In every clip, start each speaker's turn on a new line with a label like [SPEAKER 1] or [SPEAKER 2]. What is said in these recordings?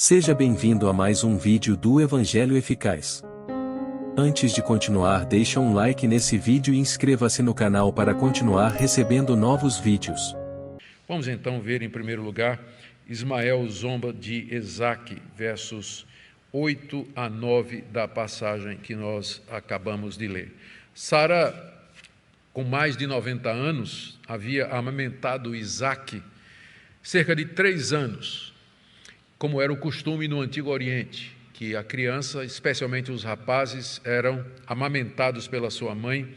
[SPEAKER 1] Seja bem-vindo a mais um vídeo do Evangelho Eficaz. Antes de continuar, deixa um like nesse vídeo e inscreva-se no canal para continuar recebendo novos vídeos.
[SPEAKER 2] Vamos então ver em primeiro lugar Ismael zomba de Isaque, versos 8 a 9 da passagem que nós acabamos de ler. Sara, com mais de 90 anos, havia amamentado Isaque cerca de 3 anos, como era o costume no Antigo Oriente, que a criança, especialmente os rapazes, eram amamentados pela sua mãe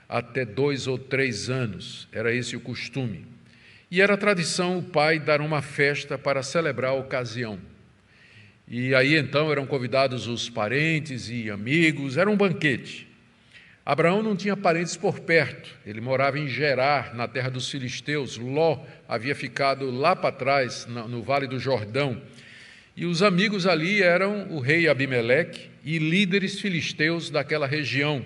[SPEAKER 2] até 2 ou 3 anos. Era esse o costume. E era tradição o pai dar uma festa para celebrar a ocasião. E aí então eram convidados os parentes e amigos, era um banquete. Abraão não tinha parentes por perto, ele morava em Gerar, na terra dos filisteus. Ló havia ficado lá para trás, no Vale do Jordão. E os amigos ali eram o rei Abimeleque e líderes filisteus daquela região,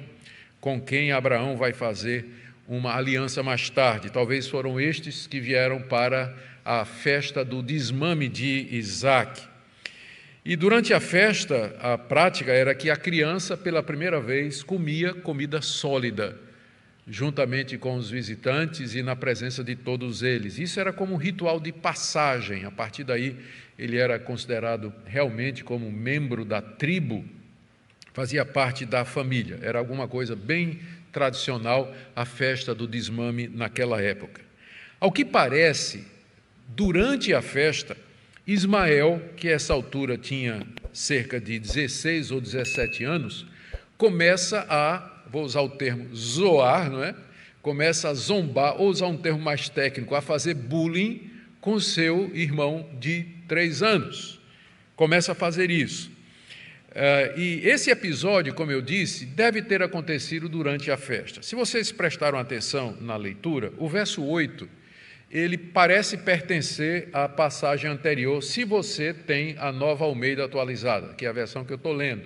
[SPEAKER 2] com quem Abraão vai fazer uma aliança mais tarde. Talvez foram estes que vieram para a festa do desmame de Isaque. E durante a festa, a prática era que a criança, pela primeira vez, comia comida sólida, juntamente com os visitantes e na presença de todos eles. Isso era como um ritual de passagem. A partir daí, ele era considerado realmente como membro da tribo, fazia parte da família. Era alguma coisa bem tradicional, a festa do desmame naquela época. Ao que parece, durante a festa, Ismael, que a essa altura tinha cerca de 16 ou 17 anos, começa a, vou usar o termo zoar, não é? Começa a zombar, ou usar um termo mais técnico, a fazer bullying com seu irmão de 3 anos. Começa a fazer isso. E esse episódio, como eu disse, deve ter acontecido durante a festa. Se vocês prestaram atenção na leitura, o verso 8, ele parece pertencer à passagem anterior, se você tem a Nova Almeida atualizada, que é a versão que eu estou lendo.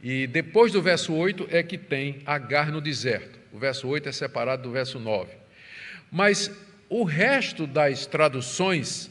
[SPEAKER 2] E depois do verso 8 é que tem Agar no deserto. O verso 8 é separado do verso 9. Mas o resto das traduções,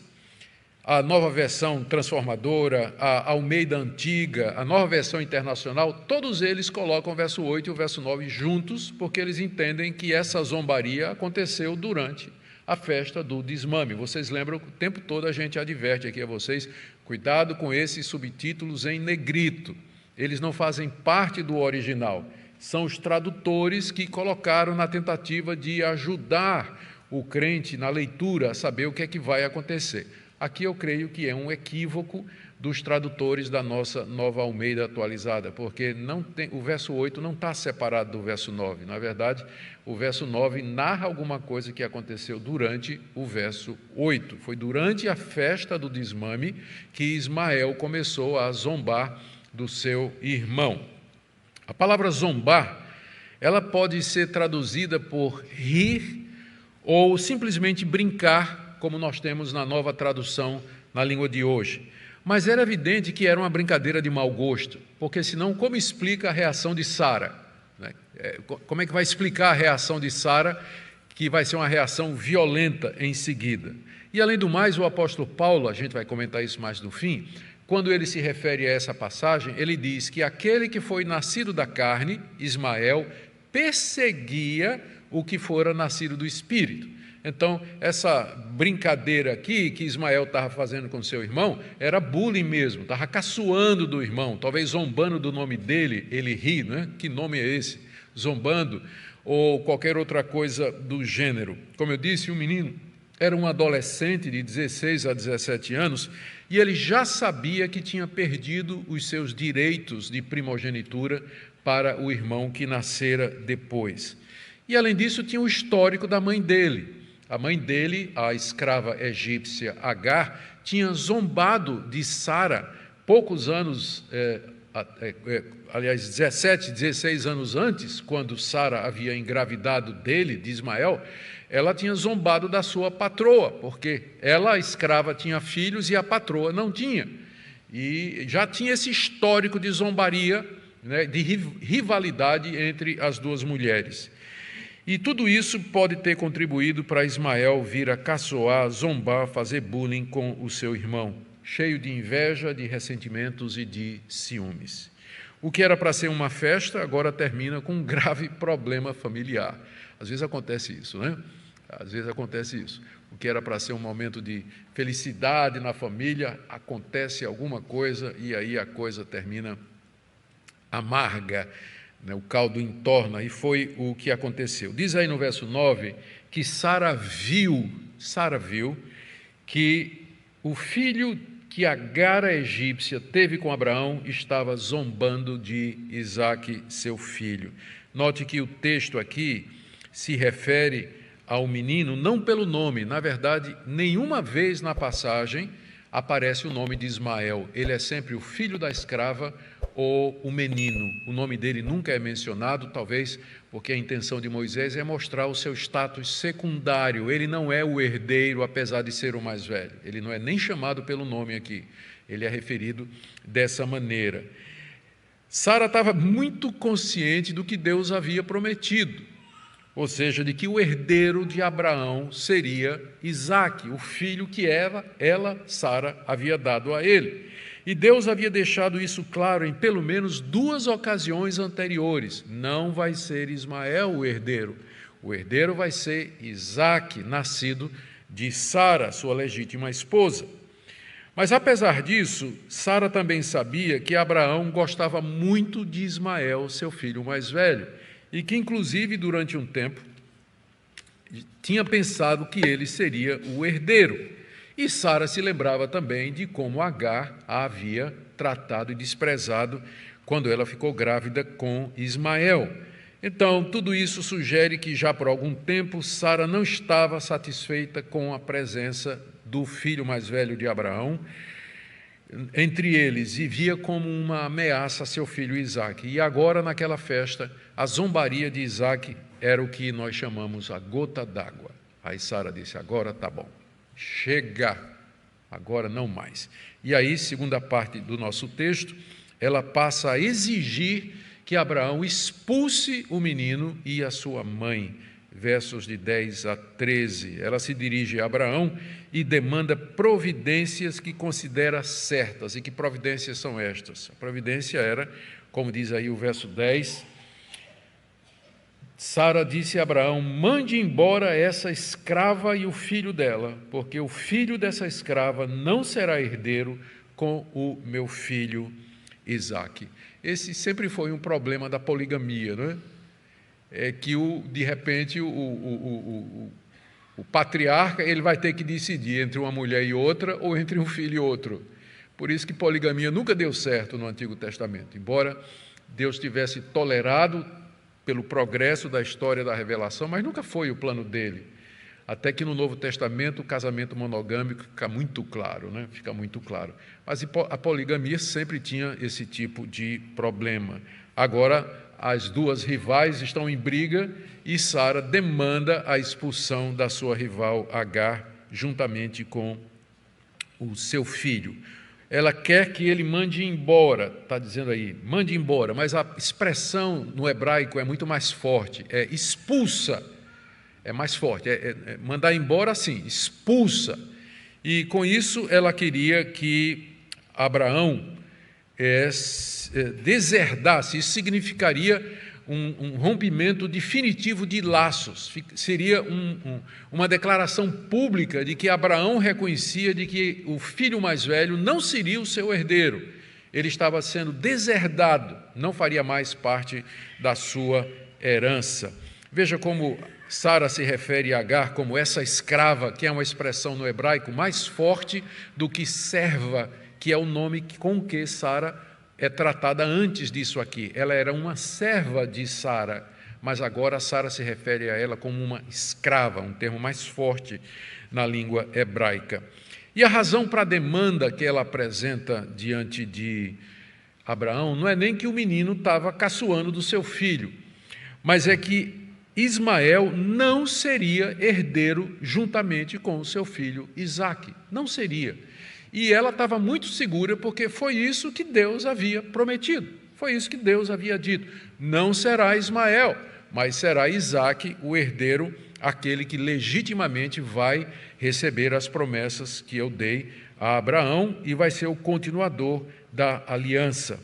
[SPEAKER 2] a Nova Versão Transformadora, a Almeida Antiga, a Nova Versão Internacional, todos eles colocam o verso 8 e o verso 9 juntos, porque eles entendem que essa zombaria aconteceu durante a festa do desmame. Vocês lembram, o tempo todo a gente adverte aqui a vocês, cuidado com esses subtítulos em negrito. Eles não fazem parte do original. São os tradutores que colocaram na tentativa de ajudar o crente na leitura a saber o que é que vai acontecer. Aqui eu creio que é um equívoco dos tradutores da nossa Nova Almeida atualizada, porque o verso 8 não está separado do verso 9. Na verdade, o verso 9 narra alguma coisa que aconteceu durante o verso 8. Foi durante a festa do desmame que Ismael começou a zombar do seu irmão. A palavra zombar, ela pode ser traduzida por rir ou simplesmente brincar, como nós temos na nova tradução na língua de hoje. Mas era evidente que era uma brincadeira de mau gosto, porque senão como explica a reação de Sara? Como é que vai explicar a reação de Sara, que vai ser uma reação violenta em seguida? E além do mais, o apóstolo Paulo, a gente vai comentar isso mais no fim, quando ele se refere a essa passagem, ele diz que aquele que foi nascido da carne, Ismael, perseguia o que fora nascido do Espírito. Então, essa brincadeira aqui que Ismael estava fazendo com seu irmão era bullying mesmo, estava caçoando do irmão, talvez zombando do nome dele, ele ri, né? Que nome é esse? Zombando, ou qualquer outra coisa do gênero. Como eu disse, o menino era um adolescente de 16 a 17 anos e ele já sabia que tinha perdido os seus direitos de primogenitura para o irmão que nascera depois. E, além disso, tinha o histórico da mãe dele. A mãe dele, a escrava egípcia Agar, tinha zombado de Sara poucos anos, aliás, 17, 16 anos antes, quando Sara havia engravidado dele, de Ismael, ela tinha zombado da sua patroa, porque ela, a escrava, tinha filhos e a patroa não tinha. E já tinha esse histórico de zombaria, né, de rivalidade entre as duas mulheres. E tudo isso pode ter contribuído para Ismael vir a caçoar, zombar, fazer bullying com o seu irmão. cheio de inveja, de ressentimentos e de ciúmes. O que era para ser uma festa, agora termina com um grave problema familiar. Às vezes acontece isso, né? Às vezes acontece isso. O que era para ser um momento de felicidade na família, acontece alguma coisa e aí a coisa termina amarga, né? O caldo entorna, e foi o que aconteceu. Diz aí no verso 9 que Sara viu que o filho que Agar, a egípcia, teve com Abraão, estava zombando de Isaque, seu filho. Note que o texto aqui se refere ao menino não pelo nome. Na verdade, nenhuma vez na passagem aparece o nome de Ismael. Ele é sempre o filho da escrava ou o menino. O nome dele nunca é mencionado, talvez porque a intenção de Moisés é mostrar o seu status secundário. Ele não é o herdeiro, apesar de ser o mais velho. Ele não é nem chamado pelo nome aqui. Ele é referido dessa maneira. Sara estava muito consciente do que Deus havia prometido, ou seja, de que o herdeiro de Abraão seria Isaque, o filho que Sara, havia dado a ele. E Deus havia deixado isso claro em pelo menos 2 ocasiões anteriores. Não vai ser Ismael o herdeiro vai ser Isaque, nascido de Sara, sua legítima esposa. Mas apesar disso, Sara também sabia que Abraão gostava muito de Ismael, seu filho mais velho, e que inclusive durante um tempo tinha pensado que ele seria o herdeiro. E Sara se lembrava também de como Agar a havia tratado e desprezado quando ela ficou grávida com Ismael. Então, tudo isso sugere que já por algum tempo Sara não estava satisfeita com a presença do filho mais velho de Abraão entre eles e via como uma ameaça a seu filho Isaque. E agora, naquela festa, a zombaria de Isaque era o que nós chamamos a gota d'água. Aí Sara disse: agora tá bom. Chega, agora não mais. E aí, segunda parte do nosso texto, ela passa a exigir que Abraão expulse o menino e a sua mãe. Versos de 10 a 13. Ela se dirige a Abraão e demanda providências que considera certas. E que providências são estas? A providência era, como diz aí o verso 10, Sara disse a Abraão: mande embora essa escrava e o filho dela, porque o filho dessa escrava não será herdeiro com o meu filho Isaque. Esse sempre foi um problema da poligamia, não é? É que, de repente, o patriarca ele vai ter que decidir entre uma mulher e outra ou entre um filho e outro. Por isso que poligamia nunca deu certo no Antigo Testamento, embora Deus tivesse tolerado pelo progresso da história da revelação, mas nunca foi o plano dele. Até que no Novo Testamento o casamento monogâmico fica muito claro, né? Fica muito claro. Mas a poligamia sempre tinha esse tipo de problema. Agora, as duas rivais estão em briga e Sara demanda a expulsão da sua rival Agar, juntamente com o seu filho. Ela quer que ele mande embora, está dizendo aí, mande embora, mas a expressão no hebraico é muito mais forte, é expulsa, é mais forte, mandar embora sim, expulsa. E com isso ela queria que Abraão deserdasse. Isso significaria um rompimento definitivo de laços, seria uma declaração pública de que Abraão reconhecia de que o filho mais velho não seria o seu herdeiro, ele estava sendo deserdado, não faria mais parte da sua herança. Veja como Sara se refere a Agar como essa escrava, que é uma expressão no hebraico mais forte do que serva, que é o nome com que Sara é tratada antes disso aqui. Ela era uma serva de Sara, mas agora Sara se refere a ela como uma escrava, um termo mais forte na língua hebraica. E a razão para a demanda que ela apresenta diante de Abraão não é nem que o menino estava caçoando do seu filho, mas é que Ismael não seria herdeiro juntamente com o seu filho Isaque. Não seria. E ela estava muito segura, porque foi isso que Deus havia prometido, foi isso que Deus havia dito: não será Ismael, mas será Isaque o herdeiro, aquele que legitimamente vai receber as promessas que eu dei a Abraão e vai ser o continuador da aliança.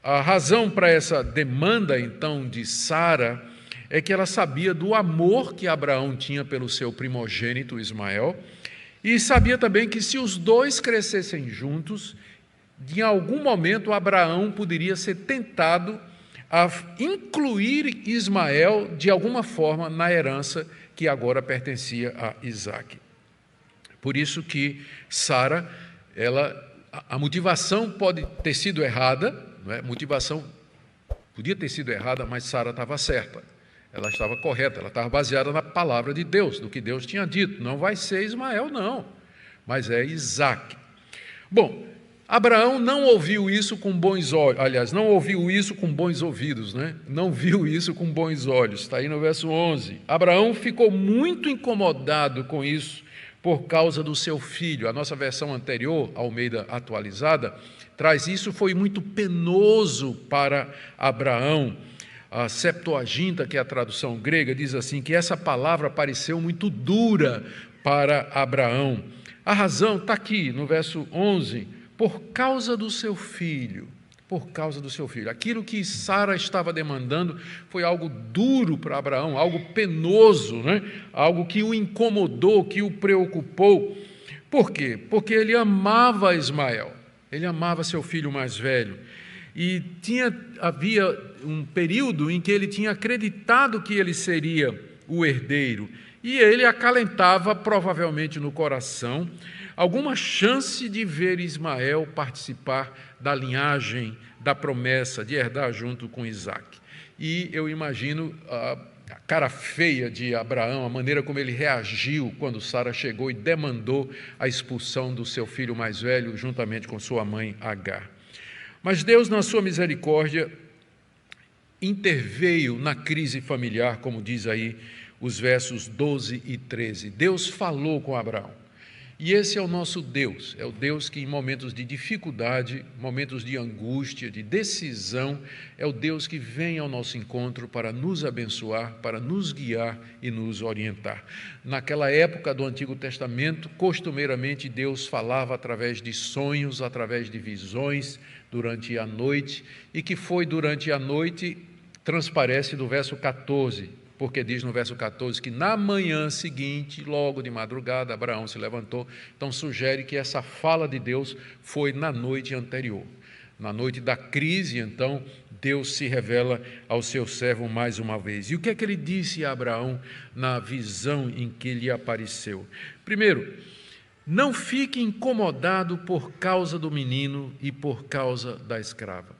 [SPEAKER 2] A razão para essa demanda, então, de Sara é que ela sabia do amor que Abraão tinha pelo seu primogênito Ismael e sabia também que se os dois crescessem juntos, em algum momento Abraão poderia ser tentado a incluir Ismael de alguma forma na herança que agora pertencia a Isaque. Por isso que Sara, a motivação pode ter sido errada, não é? A motivação podia ter sido errada, mas Sara estava certa. Ela estava correta, ela estava baseada na palavra de Deus, do que Deus tinha dito. Não vai ser Ismael, não, mas é Isaque. Bom, Abraão não ouviu isso com bons olhos, aliás, não ouviu isso com bons ouvidos, né? Não viu isso com bons olhos, está aí no verso 11. Abraão ficou muito incomodado com isso por causa do seu filho. A nossa versão anterior, Almeida atualizada, traz isso, foi muito penoso para Abraão. A Septuaginta, que é a tradução grega, diz assim, que essa palavra pareceu muito dura para Abraão. A razão está aqui, no verso 11, por causa do seu filho, por causa do seu filho. Aquilo que Sara estava demandando foi algo duro para Abraão, algo penoso, né? Algo que o incomodou, que o preocupou. Por quê? Porque ele amava Ismael, ele amava seu filho mais velho. E havia um período em que ele tinha acreditado que ele seria o herdeiro. E ele acalentava, provavelmente no coração, alguma chance de ver Ismael participar da linhagem, da promessa de herdar junto com Isaque. E eu imagino a cara feia de Abraão, a maneira como ele reagiu quando Sara chegou e demandou a expulsão do seu filho mais velho, juntamente com sua mãe Agar. Mas Deus, na sua misericórdia, interveio na crise familiar, como diz aí os versos 12 e 13. Deus falou com Abraão. E esse é o nosso Deus, é o Deus que em momentos de dificuldade, momentos de angústia, de decisão, é o Deus que vem ao nosso encontro para nos abençoar, para nos guiar e nos orientar. Naquela época do Antigo Testamento, costumeiramente Deus falava através de sonhos, através de visões durante a noite, e que foi durante a noite, transparece do verso 14, porque diz no verso 14 que na manhã seguinte, logo de madrugada, Abraão se levantou. Então sugere que essa fala de Deus foi na noite anterior. Na noite da crise, então, Deus se revela ao seu servo mais uma vez. E o que é que ele disse a Abraão na visão em que lhe apareceu? Primeiro, não fique incomodado por causa do menino e por causa da escrava.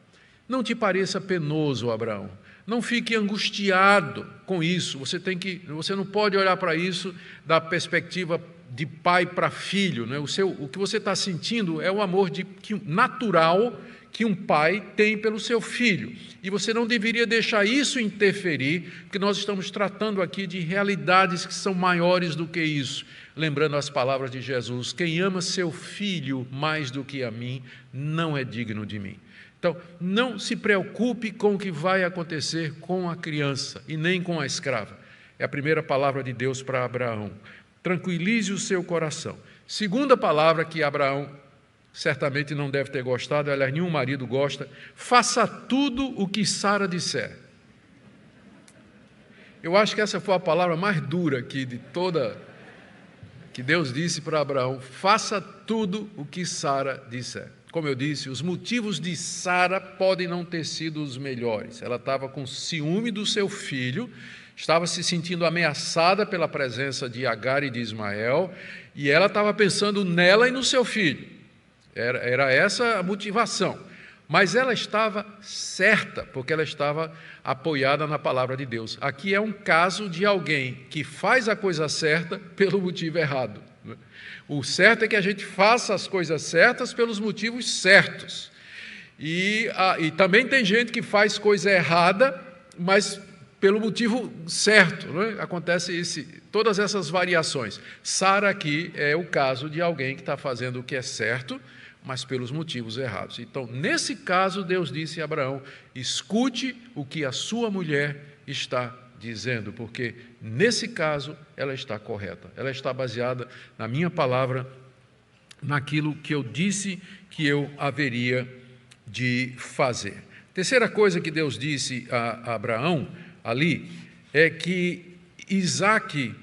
[SPEAKER 2] Não te pareça penoso, Abraão. Não fique angustiado com isso. Você não pode olhar para isso da perspectiva de pai para filho, né? O que você está sentindo é o amor natural que um pai tem pelo seu filho. E você não deveria deixar isso interferir, porque nós estamos tratando aqui de realidades que são maiores do que isso. Lembrando as palavras de Jesus: quem ama seu filho mais do que a mim, não é digno de mim. Então, não se preocupe com o que vai acontecer com a criança e nem com a escrava. É a primeira palavra de Deus para Abraão. Tranquilize o seu coração. Segunda palavra que Abraão certamente não deve ter gostado, aliás, nenhum marido gosta: faça tudo o que Sara disser. Eu acho que essa foi a palavra mais dura aqui de toda, que Deus disse para Abraão: faça tudo o que Sara disser. Como eu disse, os motivos de Sara podem não ter sido os melhores. Ela estava com ciúme do seu filho, estava se sentindo ameaçada pela presença de Agar e de Ismael, e ela estava pensando nela e no seu filho. Era essa a motivação. Mas ela estava certa, porque ela estava apoiada na palavra de Deus. Aqui é um caso de alguém que faz a coisa certa pelo motivo errado. O certo é que a gente faça as coisas certas pelos motivos certos. E também tem gente que faz coisa errada, mas pelo motivo certo, não é? Acontece todas essas variações. Sara aqui é o caso de alguém que está fazendo o que é certo, mas pelos motivos errados. Então, nesse caso, Deus disse a Abraão: escute o que a sua mulher está dizendo, porque nesse caso ela está correta, ela está baseada na minha palavra naquilo que eu disse que eu haveria de fazer. Terceira coisa que Deus disse a Abraão ali é que Isaque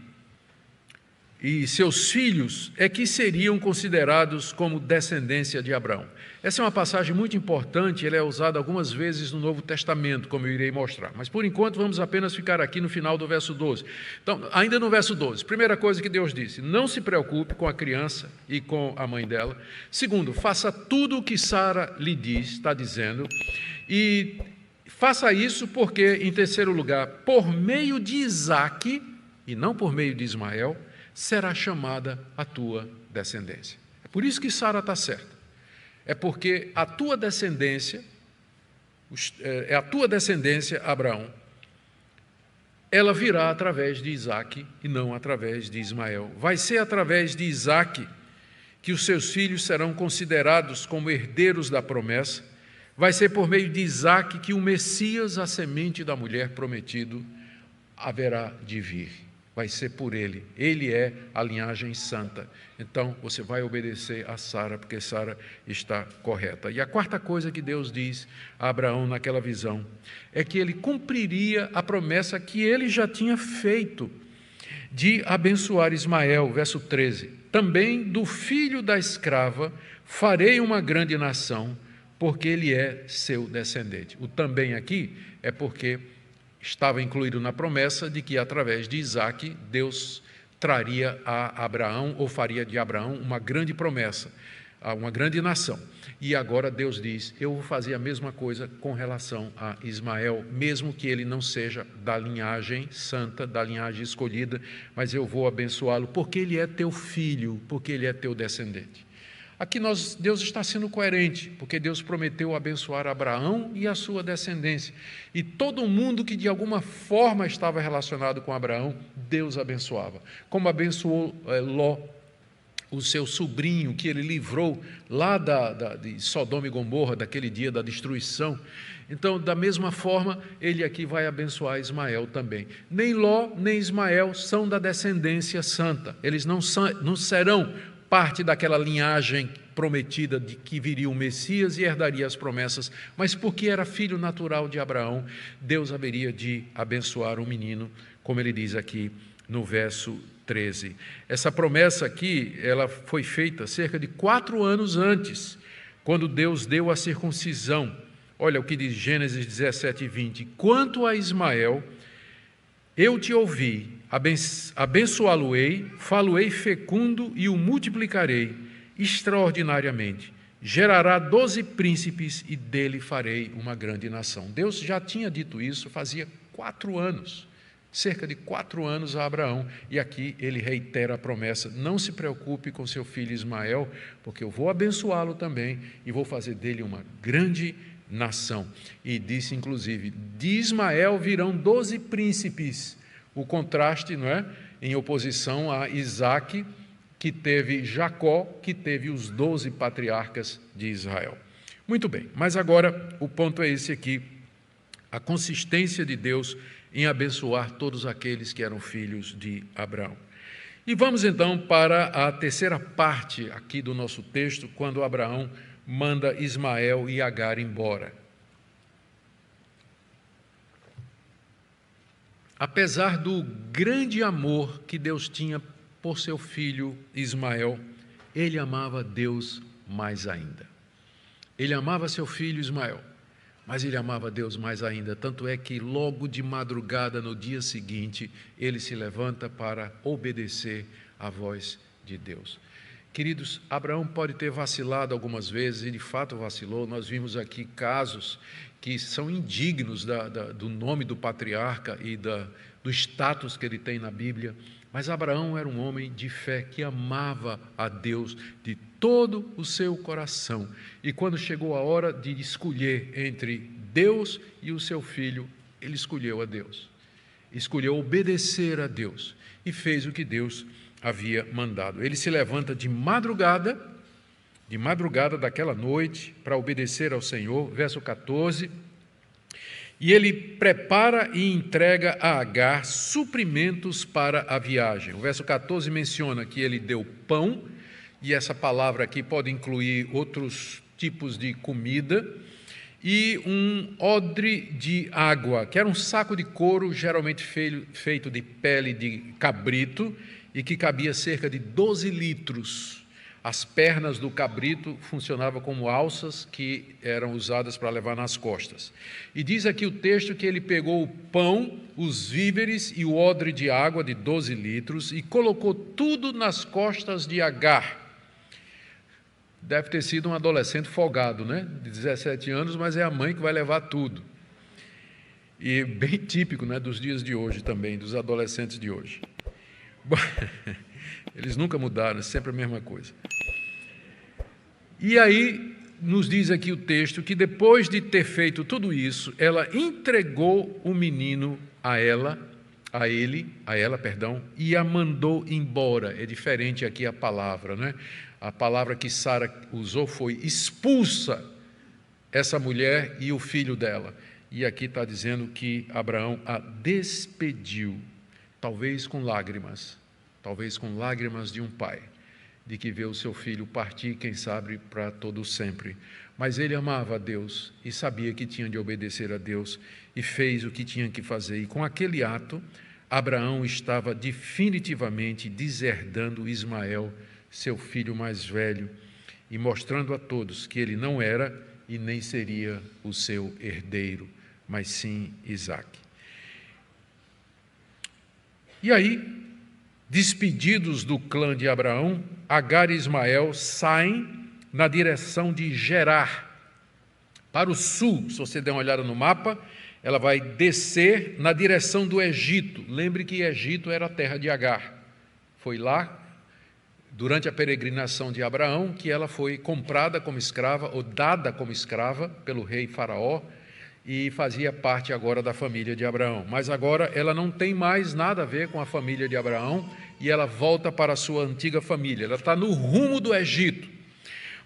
[SPEAKER 2] e seus filhos é que seriam considerados como descendência de Abraão. Essa é uma passagem muito importante, ela é usada algumas vezes no Novo Testamento, como eu irei mostrar. Mas, por enquanto, vamos apenas ficar aqui no final do verso 12. Então, ainda no verso 12, primeira coisa que Deus disse, não se preocupe com a criança e com a mãe dela. Segundo, faça tudo o que Sara lhe diz, está dizendo, e faça isso porque, em terceiro lugar, por meio de Isaque, e não por meio de Ismael, será chamada a tua descendência. É por isso que Sara está certa. É porque a tua descendência, Abraão, ela virá através de Isaque e não através de Ismael. Vai ser através de Isaque que os seus filhos serão considerados como herdeiros da promessa. Vai ser por meio de Isaque que o Messias, a semente da mulher prometido, haverá de vir. Vai ser por ele. Ele é a linhagem santa. Então, você vai obedecer a Sara, porque Sara está correta. E a quarta coisa que Deus diz a Abraão naquela visão é que ele cumpriria a promessa que ele já tinha feito de abençoar Ismael, verso 13. Também do filho da escrava farei uma grande nação, porque ele é seu descendente. O também aqui é porque estava incluído na promessa de que, através de Isaque, Deus traria a Abraão, ou faria de Abraão, uma grande promessa, uma grande nação. E agora Deus diz, eu vou fazer a mesma coisa com relação a Ismael, mesmo que ele não seja da linhagem santa, da linhagem escolhida, mas eu vou abençoá-lo, porque ele é teu filho, porque ele é teu descendente. Aqui Deus está sendo coerente, porque Deus prometeu abençoar Abraão e a sua descendência. E todo mundo que de alguma forma estava relacionado com Abraão, Deus abençoava. Como abençoou Ló, o seu sobrinho, que ele livrou lá de Sodoma e Gomorra, daquele dia da destruição. Então, da mesma forma, ele aqui vai abençoar Ismael também. Nem Ló, nem Ismael são da descendência santa. Eles não serão parte daquela linhagem prometida de que viria o Messias e herdaria as promessas, mas porque era filho natural de Abraão, Deus haveria de abençoar o menino, como ele diz aqui no verso 13. Essa promessa aqui, ela foi feita cerca de 4 anos antes, quando Deus deu a circuncisão. Olha o que diz Gênesis 17, 20. Quanto a Ismael, eu te ouvi, abençoá-lo-ei, falo-ei fecundo e o multiplicarei extraordinariamente. Gerará 12 príncipes e dele farei uma grande nação. Deus já tinha dito isso fazia 4 anos, cerca de 4 anos a Abraão, e aqui ele reitera a promessa, não se preocupe com seu filho Ismael, porque eu vou abençoá-lo também e vou fazer dele uma grande nação. E disse inclusive, de Ismael virão 12 príncipes, o contraste, não é? Em oposição a Isaque, que teve Jacó, que teve os 12 patriarcas de Israel. Muito bem, mas agora o ponto é esse aqui, a consistência de Deus em abençoar todos aqueles que eram filhos de Abraão. E vamos então para a terceira parte aqui do nosso texto, quando Abraão manda Ismael e Agar embora. Apesar do grande amor que Deus tinha por seu filho Ismael, ele amava Deus mais ainda. Ele amava seu filho Ismael, mas ele amava Deus mais ainda, tanto é que logo de madrugada, no dia seguinte, ele se levanta para obedecer à voz de Deus. Queridos, Abraão pode ter vacilado algumas vezes, e de fato vacilou. Nós vimos aqui casos que são indignos do nome do patriarca e do status que ele tem na Bíblia, mas Abraão era um homem de fé que amava a Deus de todo o seu coração, e quando chegou a hora de escolher entre Deus e o seu filho, ele escolheu a Deus, escolheu obedecer a Deus, e fez o que Deus havia mandado. Ele se levanta de madrugada daquela noite, para obedecer ao Senhor, verso 14, e ele prepara e entrega a Agar suprimentos para a viagem. O verso 14 menciona que ele deu pão, e essa palavra aqui pode incluir outros tipos de comida, e um odre de água, que era um saco de couro, geralmente feito de pele de cabrito, e que cabia cerca de 12 litros. As pernas do cabrito funcionavam como alças que eram usadas para levar nas costas. E diz aqui o texto que ele pegou o pão, os víveres e o odre de água de 12 litros e colocou tudo nas costas de Agar. Deve ter sido um adolescente folgado, né? De 17 anos, mas é a mãe que vai levar tudo. E bem típico, né, dos dias de hoje também, dos adolescentes de hoje. Bom, eles nunca mudaram, é sempre a mesma coisa. E aí, nos diz aqui o texto que depois de ter feito tudo isso, ela entregou o menino a ela, e a mandou embora. É diferente aqui a palavra, né? A palavra que Sara usou foi expulsa essa mulher e o filho dela. E aqui está dizendo que Abraão a despediu, talvez com lágrimas de um pai, de que vê o seu filho partir, quem sabe, para todo sempre. Mas ele amava a Deus e sabia que tinha de obedecer a Deus e fez o que tinha que fazer. E com aquele ato, Abraão estava definitivamente deserdando Ismael, seu filho mais velho, e mostrando a todos que ele não era e nem seria o seu herdeiro, mas sim Isaque. E aí, despedidos do clã de Abraão, Agar e Ismael saem na direção de Gerar, para o sul. Se você der uma olhada no mapa, ela vai descer na direção do Egito. Lembre que Egito era a terra de Agar. Foi lá, durante a peregrinação de Abraão, que ela foi comprada como escrava, ou dada como escrava, pelo rei Faraó, e fazia parte agora da família de Abraão. Mas agora ela não tem mais nada a ver com a família de Abraão e ela volta para a sua antiga família. Ela está no rumo do Egito.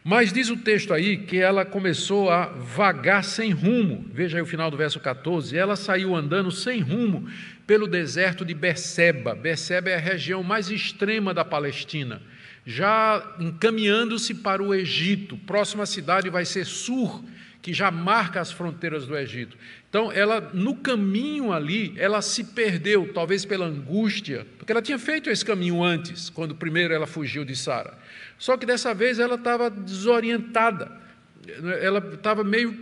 [SPEAKER 2] Mas diz o texto aí que ela começou a vagar sem rumo. Veja aí o final do verso 14. Ela saiu andando sem rumo pelo deserto de Berseba. Berseba é a região mais extrema da Palestina, já encaminhando-se para o Egito. Próxima cidade vai ser Sur, que já marca as fronteiras do Egito. Então, ela, no caminho ali, ela se perdeu, talvez pela angústia, porque ela tinha feito esse caminho antes, quando primeiro ela fugiu de Sara. Só que dessa vez ela estava desorientada, ela estava meio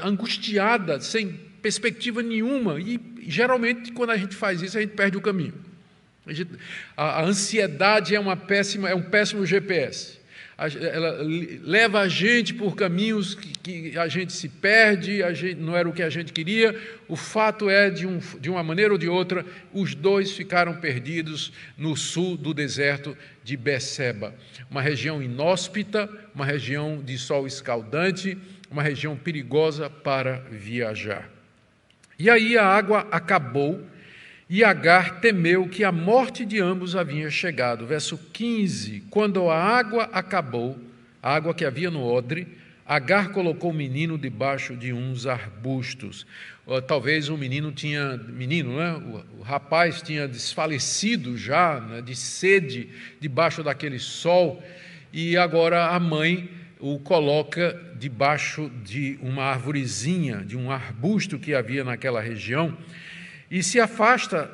[SPEAKER 2] angustiada, sem perspectiva nenhuma, e geralmente, quando a gente faz isso, a gente perde o caminho. A ansiedade é um péssimo GPS. Ela leva a gente por caminhos que a gente se perde, não era o que a gente queria. O fato é, de uma maneira ou de outra, os dois ficaram perdidos no sul do deserto de Berseba, uma região inóspita, uma região de sol escaldante, uma região perigosa para viajar. E aí a água acabou, e Agar temeu que a morte de ambos havia chegado. Verso 15, quando a água acabou, a água que havia no odre, Agar colocou o menino debaixo de uns arbustos. Talvez o o rapaz tinha desfalecido já, né, de sede, debaixo daquele sol, e agora a mãe o coloca debaixo de uma arvorezinha, de um arbusto que havia naquela região, e se afasta,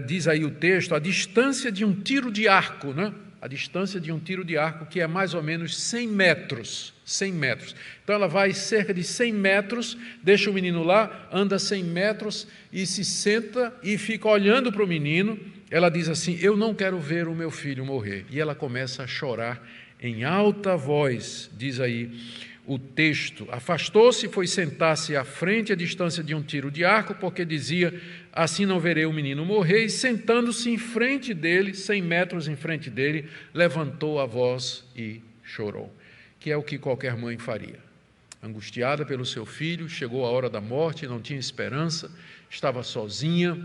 [SPEAKER 2] diz aí o texto, a distância de um tiro de arco, né? A distância de um tiro de arco, que é mais ou menos 100 metros. 100 metros. Então ela vai cerca de 100 metros, deixa o menino lá, anda 100 metros e se senta e fica olhando para o menino. Ela diz assim: eu não quero ver o meu filho morrer. E ela começa a chorar em alta voz, diz aí o texto. Afastou-se e foi sentar-se à frente, à distância de um tiro de arco, porque dizia: assim não verei o menino morrer. E sentando-se em frente dele, 100 metros em frente dele, levantou a voz e chorou, que é o que qualquer mãe faria. Angustiada pelo seu filho, chegou a hora da morte, não tinha esperança, estava sozinha,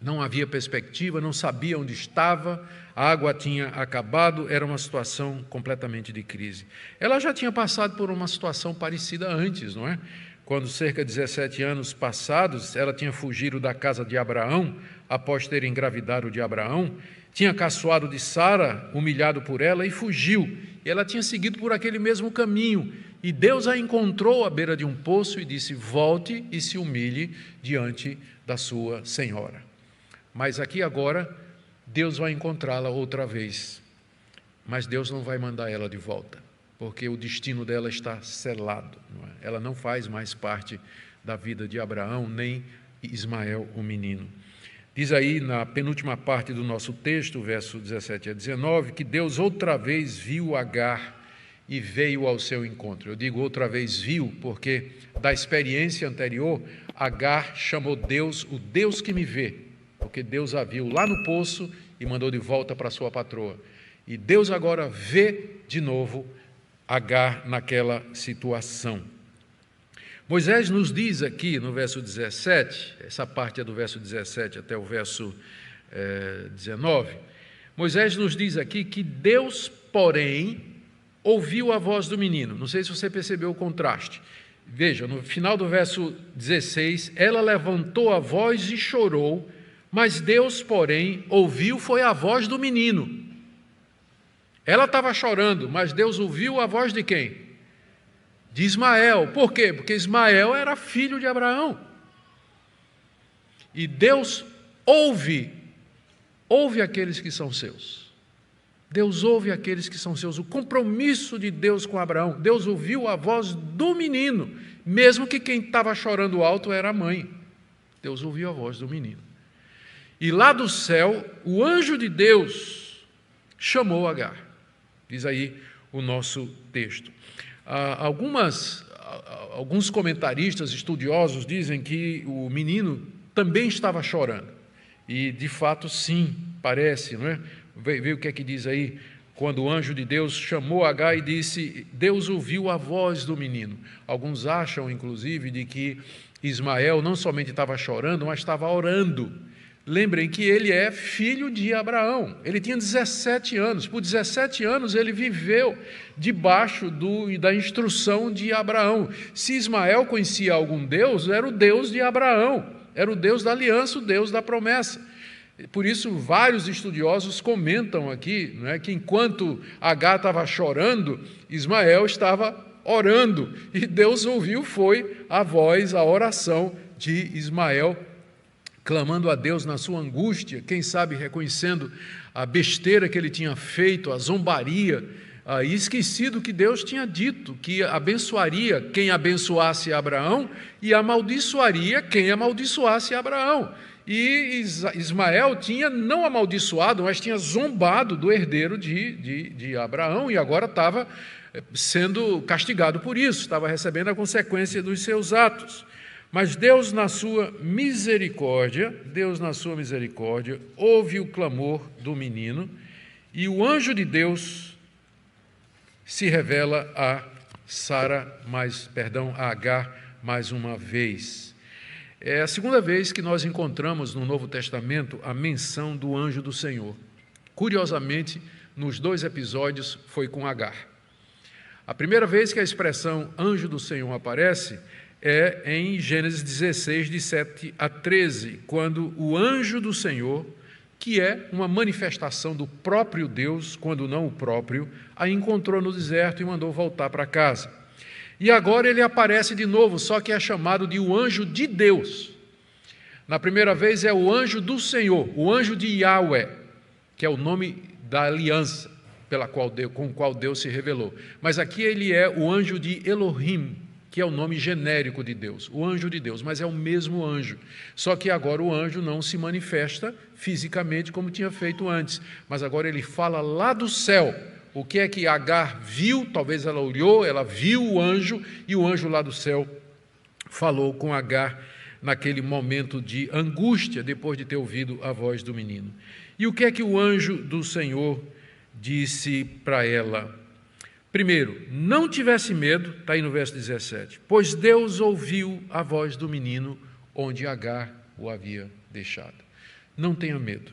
[SPEAKER 2] não havia perspectiva, não sabia onde estava, a água tinha acabado, era uma situação completamente de crise. Ela já tinha passado por uma situação parecida antes, não é? quando cerca de 17 anos passados, ela tinha fugido da casa de Abraão, após ter engravidado de Abraão, tinha caçoado de Sara, humilhado por ela, e fugiu. E ela tinha seguido por aquele mesmo caminho. E Deus a encontrou à beira de um poço e disse: volte e se humilhe diante da sua senhora. Mas aqui agora, Deus vai encontrá-la outra vez. Mas Deus não vai mandar ela de volta, porque o destino dela está selado. Não é? Ela não faz mais parte da vida de Abraão, nem Ismael, o menino. Diz aí na penúltima parte do nosso texto, verso 17 a 19, que Deus outra vez viu Agar e veio ao seu encontro. Eu digo outra vez viu, porque da experiência anterior, Agar chamou Deus, o Deus que me vê, porque Deus a viu lá no poço e mandou de volta para sua patroa. E Deus agora vê de novo Agar naquela situação. Moisés nos diz aqui no verso 17, essa parte é do verso 17 até o verso 19, Moisés nos diz aqui que Deus, porém, ouviu a voz do menino. Não sei se você percebeu o contraste. Veja, no final do verso 16, ela levantou a voz e chorou, mas Deus, porém, ouviu, foi a voz do menino. Ela estava chorando, mas Deus ouviu a voz de quem? De Ismael. Por quê? Porque Ismael era filho de Abraão. E Deus ouve aqueles que são seus. Deus ouve aqueles que são seus. O compromisso de Deus com Abraão. Deus ouviu a voz do menino, mesmo que quem estava chorando alto era a mãe. Deus ouviu a voz do menino. E lá do céu, o anjo de Deus chamou Agar. Diz aí o nosso texto. Alguns comentaristas estudiosos dizem que o menino também estava chorando. E, de fato, sim, parece, não é? Vê o que é que diz aí, quando o anjo de Deus chamou Agar e disse, Deus ouviu a voz do menino. Alguns acham, inclusive, de que Ismael não somente estava chorando, mas estava orando. Lembrem que ele é filho de Abraão, ele tinha 17 anos, por 17 anos ele viveu debaixo da instrução de Abraão. Se Ismael conhecia algum Deus, era o Deus de Abraão, era o Deus da aliança, o Deus da promessa. Por isso, vários estudiosos comentam aqui, não é, que enquanto Agar estava chorando, Ismael estava orando, e Deus ouviu, foi a voz, a oração de Ismael, clamando a Deus na sua angústia, quem sabe reconhecendo a besteira que ele tinha feito, a zombaria, e esquecido que Deus tinha dito, que abençoaria quem abençoasse Abraão e amaldiçoaria quem amaldiçoasse Abraão. E Ismael tinha não amaldiçoado, mas tinha zombado do herdeiro de Abraão, e agora estava sendo castigado por isso, estava recebendo a consequência dos seus atos. Mas Deus na sua misericórdia, ouve o clamor do menino, e o anjo de Deus se revela a Agar mais uma vez. É a segunda vez que nós encontramos no Novo Testamento a menção do anjo do Senhor. Curiosamente, nos 2 episódios foi com Agar. A primeira vez que a expressão anjo do Senhor aparece é em Gênesis 16, de 7 a 13, quando o anjo do Senhor, que é uma manifestação do próprio Deus, quando não o próprio, a encontrou no deserto e mandou voltar para casa. E agora ele aparece de novo, só que é chamado de o anjo de Deus. Na primeira vez é o anjo do Senhor, o anjo de Yahweh, que é o nome da aliança com o qual Deus se revelou. Mas aqui ele é o anjo de Elohim, que é o nome genérico de Deus, o anjo de Deus, mas é o mesmo anjo. Só que agora o anjo não se manifesta fisicamente como tinha feito antes, mas agora ele fala lá do céu. O que é que Agar viu? Talvez ela olhou, ela viu o anjo, e o anjo lá do céu falou com Agar naquele momento de angústia, depois de ter ouvido a voz do menino. E o que é que o anjo do Senhor disse para ela? Primeiro, não tivesse medo, está aí no verso 17, pois Deus ouviu a voz do menino onde Agar o havia deixado. Não tenha medo,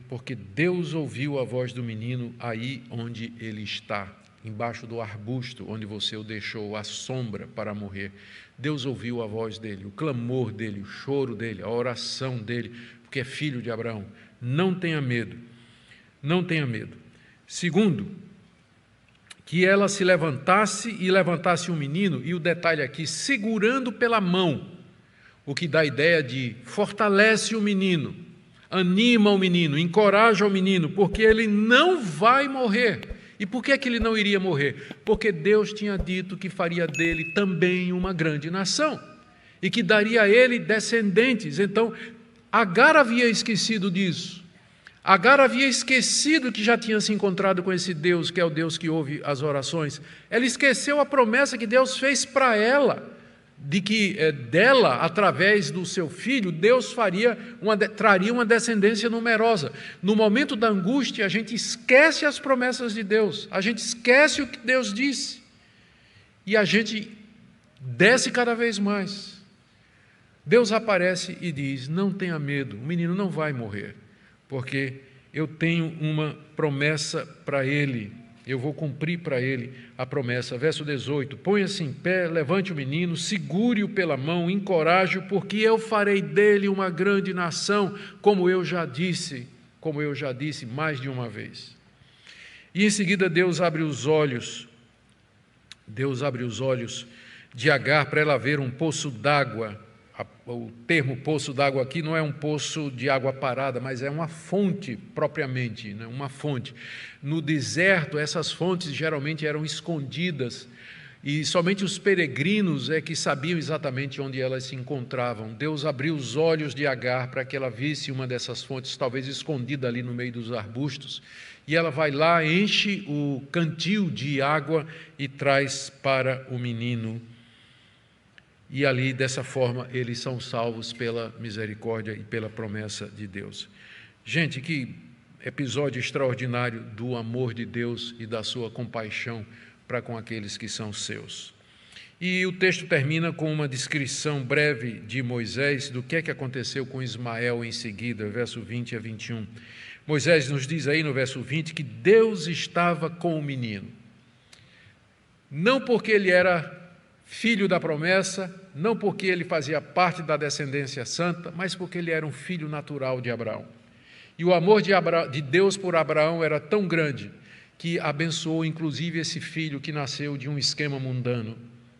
[SPEAKER 2] porque Deus ouviu a voz do menino aí onde ele está. embaixo do arbusto onde você o deixou, à sombra para morrer. Deus ouviu a voz dele, o clamor dele, o choro dele, a oração dele, porque é filho de Abraão. Não tenha medo, não tenha medo. Segundo, que ela se levantasse e levantasse um menino, e o detalhe aqui, segurando pela mão, o que dá a ideia de fortalece o menino, anima o menino, encoraja o menino, porque ele não vai morrer. E por que ele não iria morrer? Porque Deus tinha dito que faria dele também uma grande nação, e que daria a ele descendentes. Então, Agar havia esquecido disso. Agar havia esquecido que já tinha se encontrado com esse Deus, que é o Deus que ouve as orações. Ela esqueceu a promessa que Deus fez para ela, de que dela, através do seu filho, Deus traria uma descendência numerosa. No momento da angústia, a gente esquece as promessas de Deus, a gente esquece o que Deus disse, e a gente desce cada vez mais. Deus aparece e diz: não tenha medo, o menino não vai morrer, porque eu tenho uma promessa para ele, eu vou cumprir para ele a promessa. Verso 18, ponha-se em pé, levante o menino, segure-o pela mão, encoraje-o, porque eu farei dele uma grande nação, como eu já disse mais de uma vez. E em seguida Deus abre os olhos de Agar para ela ver um poço d'água. O termo poço d'água aqui não é um poço de água parada, mas é uma fonte propriamente, né? Uma fonte. No deserto, essas fontes geralmente eram escondidas e somente os peregrinos é que sabiam exatamente onde elas se encontravam. Deus abriu os olhos de Agar para que ela visse uma dessas fontes, talvez escondida ali no meio dos arbustos, e ela vai lá, enche o cantil de água e traz para o menino. E ali, dessa forma, eles são salvos pela misericórdia e pela promessa de Deus. Gente, que episódio extraordinário do amor de Deus e da sua compaixão para com aqueles que são seus. E o texto termina com uma descrição breve de Moisés, do que aconteceu com Ismael em seguida, verso 20 a 21. Moisés nos diz aí no verso 20 que Deus estava com o menino. Não porque ele era filho da promessa, não porque ele fazia parte da descendência santa, mas porque ele era um filho natural de Abraão. E o amor de Deus por Abraão era tão grande que abençoou inclusive esse filho que nasceu de um esquema mundano,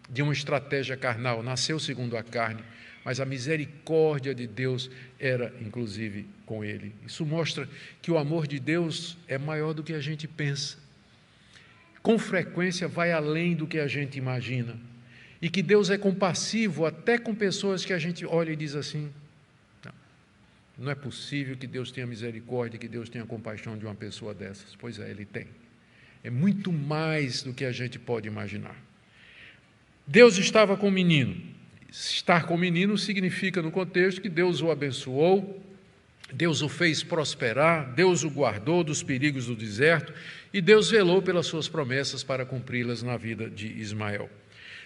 [SPEAKER 2] de uma estratégia carnal, nasceu segundo a carne, mas a misericórdia de Deus era inclusive com ele. Isso mostra que o amor de Deus é maior do que a gente pensa. Com frequência vai além do que a gente imagina. E que Deus é compassivo até com pessoas que a gente olha e diz assim: não é possível que Deus tenha misericórdia, que Deus tenha compaixão de uma pessoa dessas. Pois é, Ele tem. É muito mais do que a gente pode imaginar. Deus estava com o menino. Estar com o menino significa, no contexto, que Deus o abençoou, Deus o fez prosperar, Deus o guardou dos perigos do deserto e Deus velou pelas suas promessas para cumpri-las na vida de Ismael.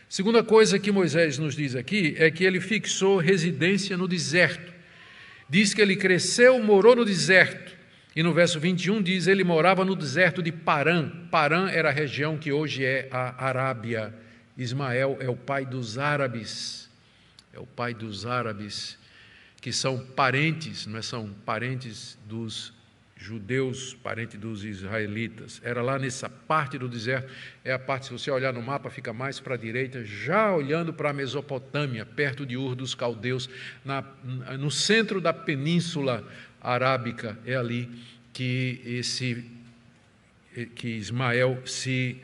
[SPEAKER 2] Segunda coisa que Moisés nos diz aqui é que ele fixou residência no deserto. Diz que ele cresceu, morou no deserto. E no verso 21 diz, ele morava no deserto de Parã. Parã era a região que hoje é a Arábia. Ismael é o pai dos árabes. É o pai dos árabes, que são parentes, não é? São parentes dos judeus, parente dos israelitas. Era lá nessa parte do deserto, é a parte, se você olhar no mapa, fica mais para a direita, já olhando para a Mesopotâmia, perto de Ur dos Caldeus, no centro da península arábica, é ali que Ismael se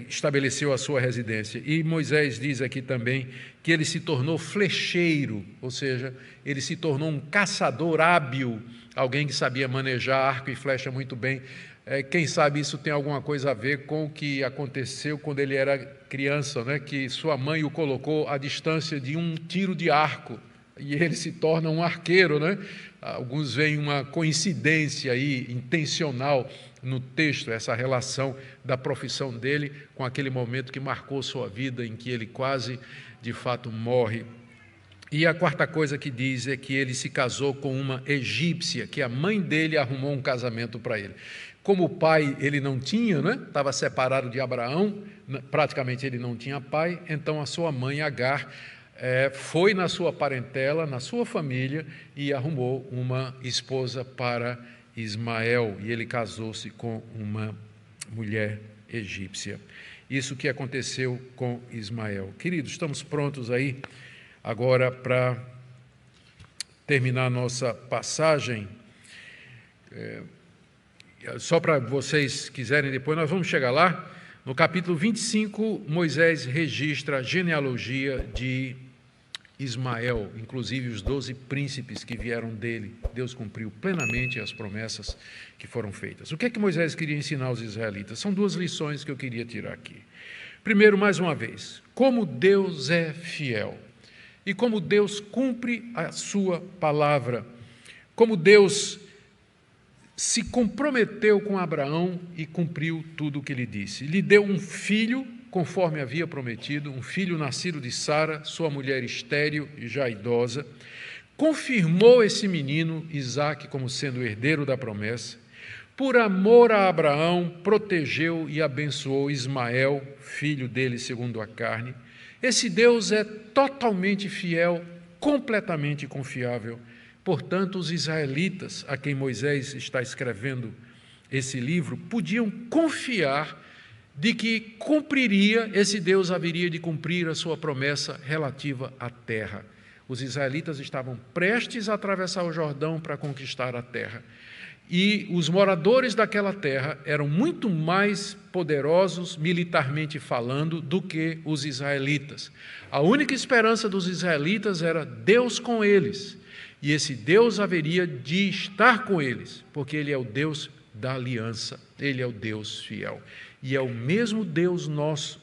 [SPEAKER 2] estabeleceu a sua residência. E Moisés diz aqui também que ele se tornou flecheiro, ou seja, ele se tornou um caçador hábil, alguém que sabia manejar arco e flecha muito bem. Quem sabe isso tem alguma coisa a ver com o que aconteceu quando ele era criança, né? Que sua mãe o colocou à distância de um tiro de arco, e ele se torna um arqueiro, né? Alguns veem uma coincidência aí, intencional, no texto, essa relação da profissão dele com aquele momento que marcou sua vida, em que ele quase, de fato, morre. E a quarta coisa que diz é que ele se casou com uma egípcia, que a mãe dele arrumou um casamento para ele. Como pai ele não tinha, né? Estava separado de Abraão, praticamente ele não tinha pai, então a sua mãe Agar foi na sua parentela, na sua família, e arrumou uma esposa para Ismael, e ele casou-se com uma mulher egípcia. Isso que aconteceu com Ismael. Queridos, estamos prontos aí agora para terminar nossa passagem. Só para vocês quiserem depois, nós vamos chegar lá. No capítulo 25, Moisés registra a genealogia de Ismael, inclusive os 12 príncipes que vieram dele. Deus cumpriu plenamente as promessas que foram feitas. O que é que Moisés queria ensinar aos israelitas? São duas lições que eu queria tirar aqui. Primeiro, mais uma vez, como Deus é fiel e como Deus cumpre a sua palavra, como Deus se comprometeu com Abraão e cumpriu tudo o que lhe disse. Lhe deu um filho, conforme havia prometido, um filho nascido de Sara, sua mulher estéril e já idosa. Confirmou esse menino, Isaque, como sendo herdeiro da promessa. Por amor a Abraão, protegeu e abençoou Ismael, filho dele segundo a carne. Esse Deus é totalmente fiel, completamente confiável. Portanto, os israelitas, a quem Moisés está escrevendo esse livro, podiam confiar de que cumpriria, esse Deus haveria de cumprir a sua promessa relativa à terra. Os israelitas estavam prestes a atravessar o Jordão para conquistar a terra. E os moradores daquela terra eram muito mais poderosos, militarmente falando, do que os israelitas. A única esperança dos israelitas era Deus com eles. E esse Deus haveria de estar com eles, porque Ele é o Deus da aliança, Ele é o Deus fiel. E é o mesmo Deus nosso,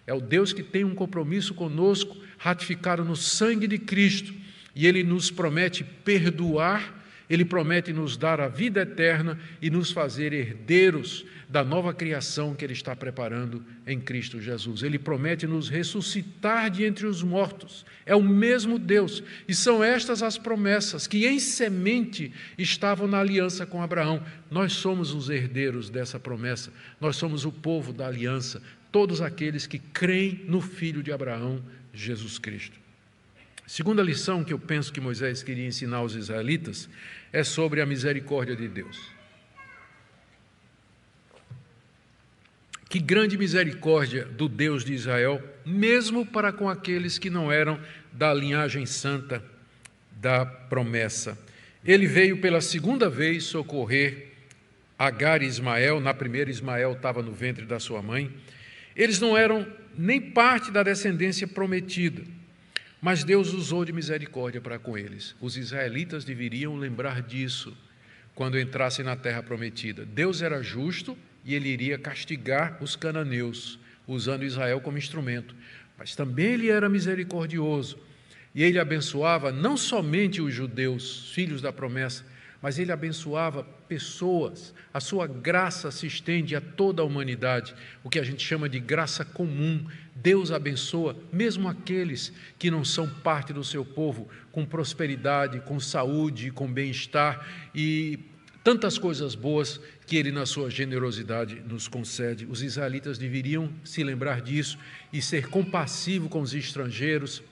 [SPEAKER 2] é o Deus que tem um compromisso conosco, ratificado no sangue de Cristo. E Ele nos promete perdoar, Ele promete nos dar a vida eterna e nos fazer herdeiros da nova criação que Ele está preparando em Cristo Jesus. Ele promete nos ressuscitar de entre os mortos. É o mesmo Deus. E são estas as promessas que em semente estavam na aliança com Abraão. Nós somos os herdeiros dessa promessa. Nós somos o povo da aliança. Todos aqueles que creem no Filho de Abraão, Jesus Cristo. Segunda lição que eu penso que Moisés queria ensinar aos israelitas é sobre a misericórdia de Deus. Que grande misericórdia do Deus de Israel, mesmo para com aqueles que não eram da linhagem santa da promessa. Ele veio pela segunda vez socorrer Agar e Ismael. Na primeira, Ismael estava no ventre da sua mãe. Eles não eram nem parte da descendência prometida, mas Deus usou de misericórdia para com eles. Os israelitas deveriam lembrar disso quando entrassem na terra prometida. Deus era justo e Ele iria castigar os cananeus, usando Israel como instrumento. Mas também Ele era misericordioso. E Ele abençoava não somente os judeus, filhos da promessa, mas Ele abençoava pessoas. A sua graça se estende a toda a humanidade, o que a gente chama de graça comum. Deus abençoa mesmo aqueles que não são parte do seu povo, com prosperidade, com saúde, com bem-estar e tantas coisas boas que Ele, na sua generosidade, nos concede. Os israelitas deveriam se lembrar disso e ser compassivo com os estrangeiros,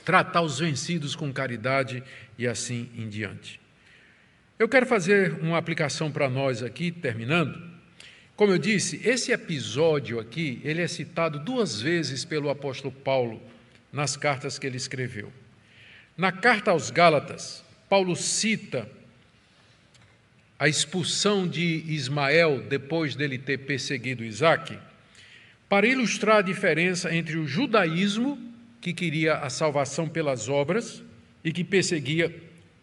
[SPEAKER 2] tratar os vencidos com caridade e assim em diante. Eu quero fazer uma aplicação para nós aqui, terminando. Como eu disse, esse episódio aqui, ele é citado 2 vezes pelo apóstolo Paulo nas cartas que ele escreveu. Na carta aos Gálatas, Paulo cita a expulsão de Ismael depois dele ter perseguido Isaque, para ilustrar a diferença entre o judaísmo, que queria a salvação pelas obras, e que perseguia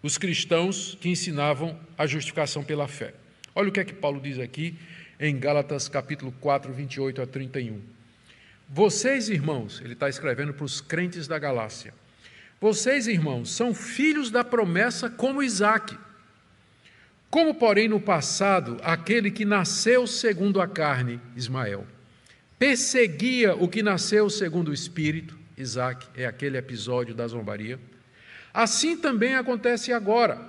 [SPEAKER 2] os cristãos que ensinavam a justificação pela fé. Olha o que é que Paulo diz aqui em Gálatas capítulo 4, 28 a 31. Vocês, irmãos, ele está escrevendo para os crentes da Galácia, vocês, irmãos, são filhos da promessa como Isaque. Como, porém, no passado, aquele que nasceu segundo a carne, Ismael, perseguia o que nasceu segundo o Espírito, Isaque, é aquele episódio da zombaria, assim também acontece agora.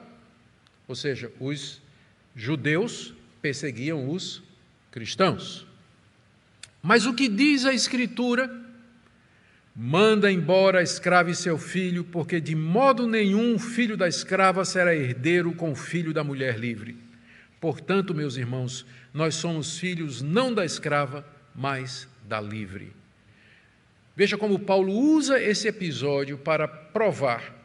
[SPEAKER 2] Ou seja, os judeus perseguiam os cristãos. Mas o que diz a Escritura? Manda embora a escrava e seu filho, porque de modo nenhum o filho da escrava será herdeiro com o filho da mulher livre. Portanto, meus irmãos, nós somos filhos não da escrava, mas da livre. Veja como Paulo usa esse episódio para provar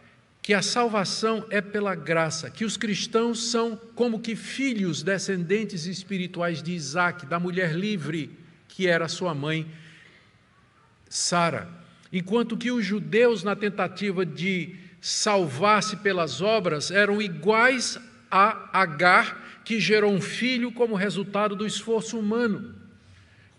[SPEAKER 2] que a salvação é pela graça, que os cristãos são como que filhos descendentes espirituais de Isaque, da mulher livre, que era sua mãe, Sara. Enquanto que os judeus, na tentativa de salvar-se pelas obras, eram iguais a Agar, que gerou um filho como resultado do esforço humano.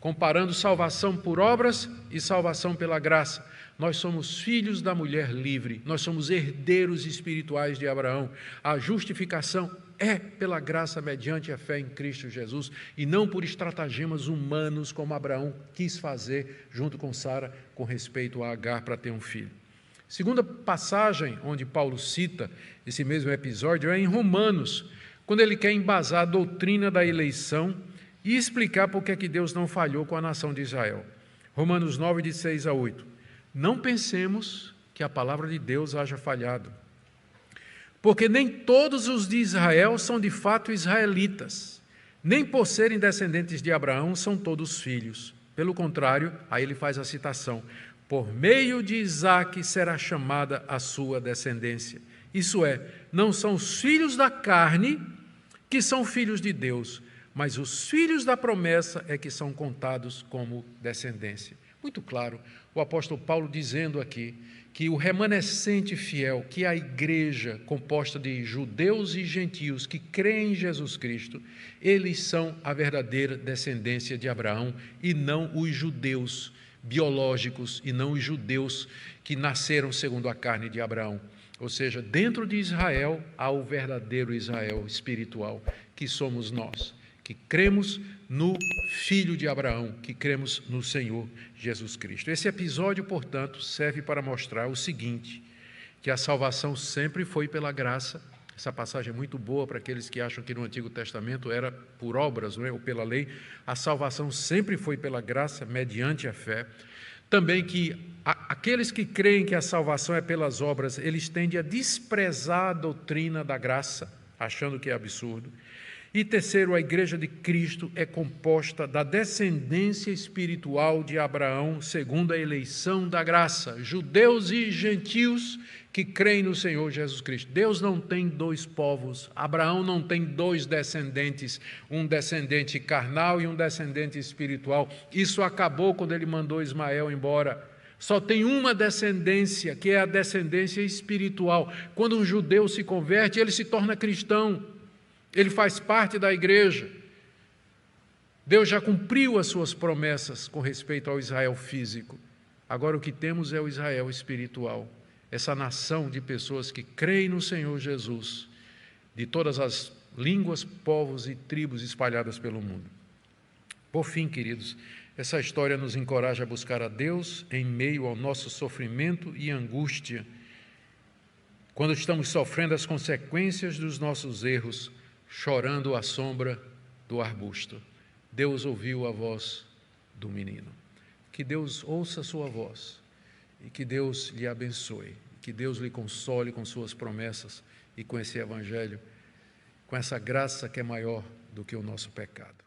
[SPEAKER 2] Comparando salvação por obras e salvação pela graça. Nós somos filhos da mulher livre, nós somos herdeiros espirituais de Abraão. A justificação é pela graça mediante a fé em Cristo Jesus e não por estratagemas humanos como Abraão quis fazer junto com Sara com respeito a Agar para ter um filho. Segunda passagem onde Paulo cita esse mesmo episódio é em Romanos, quando ele quer embasar a doutrina da eleição e explicar por que Deus não falhou com a nação de Israel. Romanos 9, de 6 a 8. Não pensemos que a palavra de Deus haja falhado, porque nem todos os de Israel são de fato israelitas, nem por serem descendentes de Abraão são todos filhos. Pelo contrário, aí ele faz a citação, por meio de Isaque será chamada a sua descendência. Isso é, não são os filhos da carne que são filhos de Deus, mas os filhos da promessa é que são contados como descendência. Muito claro, o apóstolo Paulo dizendo aqui que o remanescente fiel, que é a igreja composta de judeus e gentios que creem em Jesus Cristo, eles são a verdadeira descendência de Abraão e não os judeus biológicos e não os judeus que nasceram segundo a carne de Abraão. Ou seja, dentro de Israel há o verdadeiro Israel espiritual, que somos nós, que cremos no Filho de Abraão, que cremos no Senhor Jesus Cristo. Esse episódio, portanto, serve para mostrar o seguinte, que a salvação sempre foi pela graça. Essa passagem é muito boa para aqueles que acham que no Antigo Testamento era por obras, não é? Ou pela lei. A salvação sempre foi pela graça, mediante a fé. Também que aqueles que creem que a salvação é pelas obras, eles tendem a desprezar a doutrina da graça, achando que é absurdo. E terceiro, a igreja de Cristo é composta da descendência espiritual de Abraão, segundo a eleição da graça, judeus e gentios que creem no Senhor Jesus Cristo. Deus não tem dois povos, Abraão não tem dois descendentes, um descendente carnal e um descendente espiritual. Isso acabou quando ele mandou Ismael embora. Só tem uma descendência, que é a descendência espiritual. Quando um judeu se converte, ele se torna cristão. Ele faz parte da igreja. Deus já cumpriu as suas promessas com respeito ao Israel físico. Agora o que temos é o Israel espiritual. Essa nação de pessoas que creem no Senhor Jesus, de todas as línguas, povos e tribos espalhadas pelo mundo. Por fim, queridos, essa história nos encoraja a buscar a Deus em meio ao nosso sofrimento e angústia. Quando estamos sofrendo as consequências dos nossos erros, chorando à sombra do arbusto. Deus ouviu a voz do menino. Que Deus ouça a sua voz e que Deus lhe abençoe, que Deus lhe console com suas promessas e com esse evangelho, com essa graça que é maior do que o nosso pecado.